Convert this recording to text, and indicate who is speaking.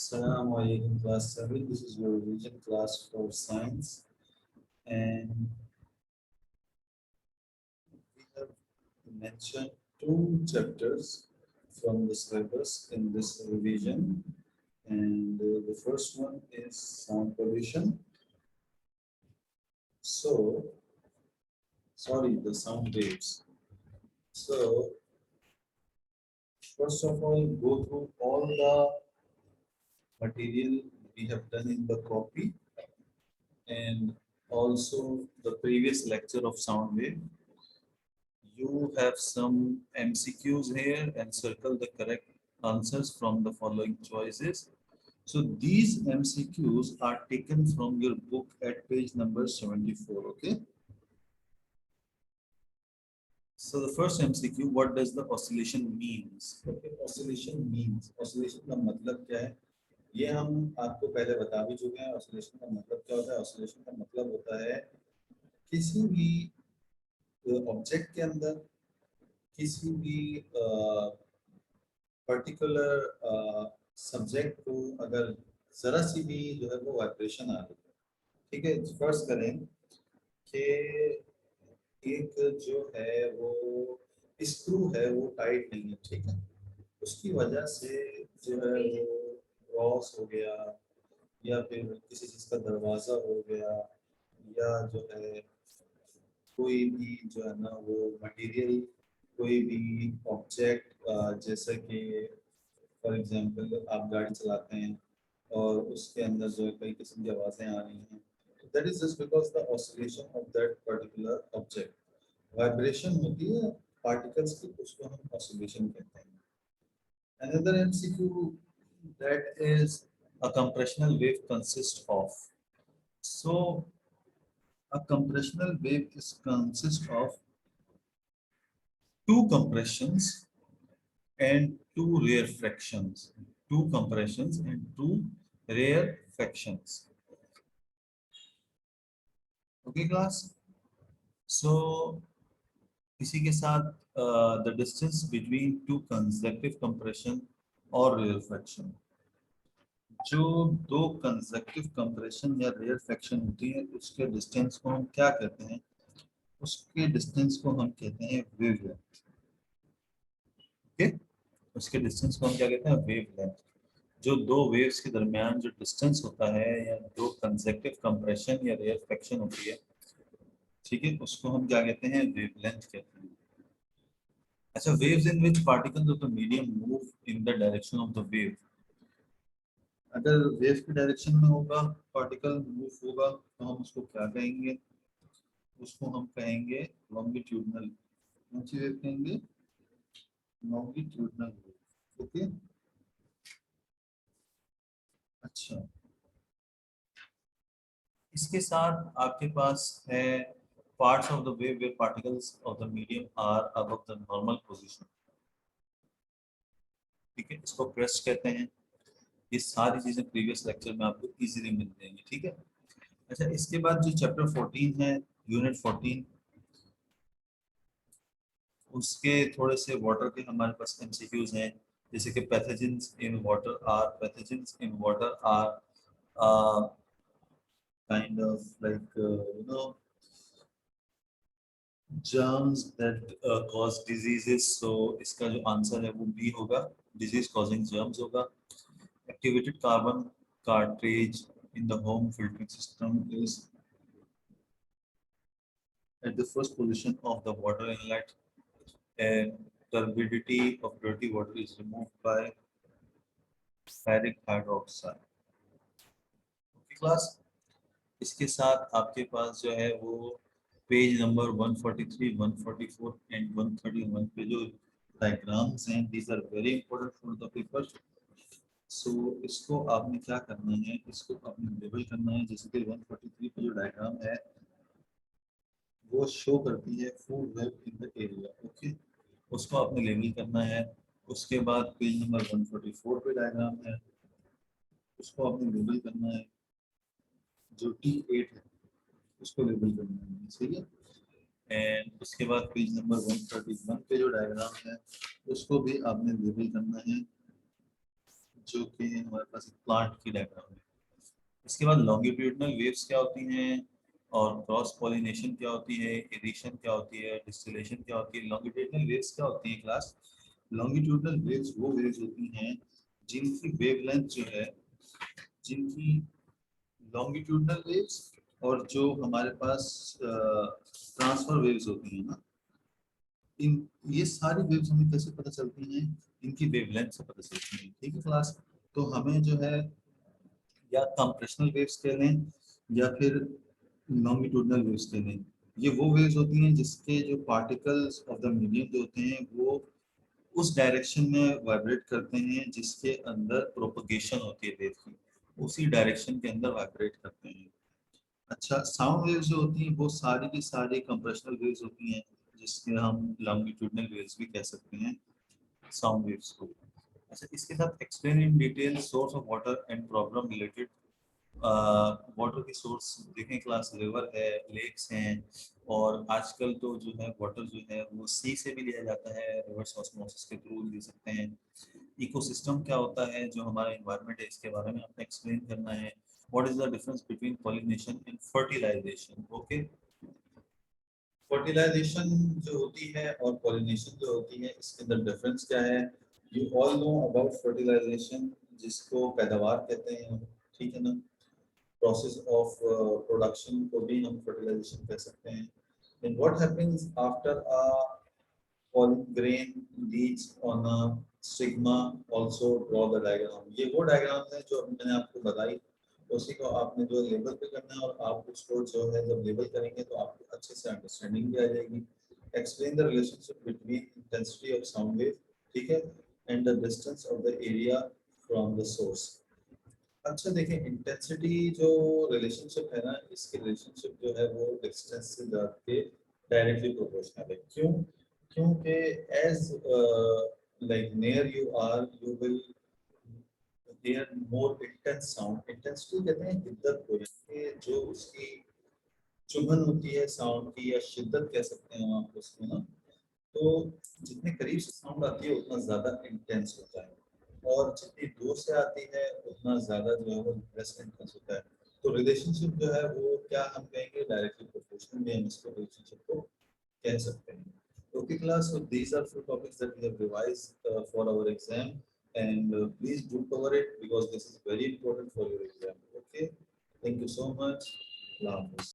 Speaker 1: Assalamu alaikum class 7. This is your revision class for science, and we have mentioned two chapters from the syllabus in this revision, and the first one is sound pollution. So, sorry, the sound waves. So, first of all, go through all the material we have done in the copy and also the previous lecture of sound wave. You have some MCQs here and circle the correct answers from the following choices. So these MCQs are taken from your book at page number 74, okay? So the first MCQ, what does the oscillation means? Okay, oscillation का मतलब क्या है? ये हम आपको पहले बता भी चुके हैं। ऑसिलेशन का मतलब क्या होता है? ऑसिलेशन का मतलब होता है किसी भी ऑब्जेक्ट के अंदर किसी भी पर्टिकुलर सब्जेक्ट को अगर जरा सी भी जो है वो वाइब्रेशन आ रही है, ठीक है, फर्स्ट करें कि एक जो है वो स्क्रू है वो टाइट नहीं है, ठीक है, उसकी वजह से जो है वो क्रॉस हो गया या फिर किसी चीज़ का दरवाज़ा हो गया या जो है कोई भी जो है ना वो मटेरियल, कोई भी ऑब्जेक्ट, जैसे कि फॉर एग्जांपल आप गाड़ी चलाते हैं और उसके अंदर जो है कई किस्म की आवाज़ें आ रही हैं, that is just because the oscillation of that particular object. Vibration होती है पार्टिकल्स की, उसको हम ऑसिलेशन कहते हैं। Another MCQ, that is a compressional wave consists of. So a compressional wave is consists of two compressions and two rarefactions. Two compressions and two rarefactions. Okay, class. So इसी के साथ the distance between two consecutive compression और rarefaction. जो दो consecutive compression या rarefaction होती है उसके distance को हम क्या कहते हैं? उसके distance को हम कहते हैं wavelength. Okay? उसके distance को हम क्या कहते हैं? wavelength. जो दो वेव्स के दरमियान जो डिस्टेंस होता है या दो कंसेक्टिव कंप्रेशन या रेयरफैक्शन होती है, ठीक है, उसको हम क्या कहते हैं? वेवलेंथ कहते हैं। अच्छा, waves in which particles of the medium move in the direction of the wave. अगर वेव की डायरेक्शन में होगा पार्टिकल मूव होगा तो हम उसको क्या कहेंगे? उसको हम कहेंगे लॉन्गिट्यूडनल। कौन सी वेव कहेंगे? Longitudinal wave. ओके, अच्छा, इसके साथ आपके पास है parts of the wave where particles of the medium are above the normal position, ठीक है, इसको क्रेस्ट कहते हैं। ये सारी चीजें प्रीवियस लेक्चर में आपको इजीली मिल जाएंगी, ठीक है। अच्छा, इसके बाद जो चैप्टर 14 है, यूनिट 14, उसके थोड़े से वाटर के हमारे पास एमसीक्यूज हैं, जैसे कि pathogens in water are kind of like germs that cause diseases. So इसका जो आंसर है वो बी होगा, disease causing germs होगा। Activated carbon cartridge in the home filtering system is at the first position of the water inlet, and turbidity of dirty water is removed by ferric hydroxide. Okay class, इसके साथ आपके पास जो है वो page number 143, 144 and 131 पे जो diagrams हैं, these are very important for the paper. So इसको आपने क्या करना है, इसको आपने लेबल करना है। जैसे कि 143 पे जो डायग्राम है वो शो करती है food web in the area, okay, उसको आपने लेबल करना है। उसके बाद पेज नंबर 144 पे डायग्राम है, उसको आपने लेबल करना है। जो T8 है उसको लेबल करना है, सही है। एंड उसके बाद पेज नंबर 131 पे जो डायग्राम है उसको भी आपने लेबल करना है। जो कि हमारे पास एक प्लांट की डायग्राम है। इसके बाद लॉन्गिट्यूडनल वेव्स क्या होती हैं, और क्रॉस पॉलिनेशन क्या होती है, एडिशन क्या होती है, डिस्टिलेशन क्या होती है। लॉन्गिट्यूडनल वेव्स क्या होती है क्लास? लॉन्गिट्यूडनल वेव्स वो वेव्स होती हैं जिनकी वेवलेंथ जो है, जिनकी लॉन्गिट्यूडनल वेव्स और जो हमारे पास ट्रांसफर वेव्स होती हैं ना, इन ये सारी वेव्स हमें कैसे पता चलती हैं? इनकी वेवलेंथ से पता चलती हैं। ठीक है क्लास? तो हमें जो है या कंप्रेशनल वेव्स कह लें या फिर लॉन्गिट्यूडनल वेव्स कह लें, ये वो वेव्स होती हैं जिसके जो पार्टिकल्स ऑफ द मीडियम जो होते हैं वो उस डायरेक्शन में वाइब्रेट करते हैं जिसके अंदर प्रोपगेशन होती है वेव की, उसी डायरेक्शन के अंदर वाइब्रेट करते हैं। अच्छा, साउंड वेव्स जो होती हैं वो सारी की सारी कंप्रेशनल वेव्स होती हैं, जिसके हम लॉन्गिट्यूडनल वेव्स भी कह सकते हैं साउंड वेव्स को। अच्छा, इसके साथ explain in detail source of water and problem related. Water की सोर्स देखें क्लास, रिवर है, लेक्स हैं, और आजकल तो जो है वाटर जो है वो सी से भी लिया जाता है, रिवर्स ऑस्मोसिस के थ्रू ले सकते हैं। इकोसिस्टम क्या होता है, जो हमारा एनवायरनमेंट है, इसके बारे में आपने एक्सप्लेन करना है। What is the difference between pollination and fertilisation? Okay, fertilisation जो होती है और पॉलिनेशन जो होती है, इसके अंदर डिफरेंस क्या है? You all know about fertilisation, जिसको पैदावार कहते हैं, ठीक है ना? प्रोसेस ऑफ प्रोडक्शन को भी हम फर्टिलाइजेशन कह सकते हैं। And what happens after a pollen grain leads on a stigma, also draw the diagram। ये वो डायग्राम है जो अभी मैंने आपको बताई, उसी को आपने जो लेबल पे करना है, और आप उसको जो है जब लेबल करेंगे तो आपको अच्छे से अंडरस्टैंडिंग भी आ जाएगी। Explain the relationship between intensity of sound wave, ठीक है, and the distance of the area from the source. अच्छा देखिए, इंटेंसिटी जो रिलेशनशिप है ना, इसकी रिलेशनशिप जो है वो डिस्टेंस से जाके डायरेक्टली प्रोपोर्शनल है। क्यों? क्योंकि as like near you are, you will hear more intense sound. Intensity कहते हैं शिद्दत को, यानी जो उसकी चुभन होती है साउंड की, या शिद्दत कह सकते हैं आप उसको ना। तो जितने करीब से साउंड आती है उतना ज़्यादा इंटेंस होता है, और जितनी दूर से आती है उतना ज़्यादा जो है वो लेस इंटेंस होता है। तो रिलेशनशिप जो है वो क्या हम कहेंगे, डायरेक्टली प्रोपोर्शनल भी हम इसको रिलेशनशिप को कह सकते हैं। Okay class, so these are few topics that we have revised for our exam, and please do cover it because this is very important for your exam. Okay, thank you so much. Allah Hafiz.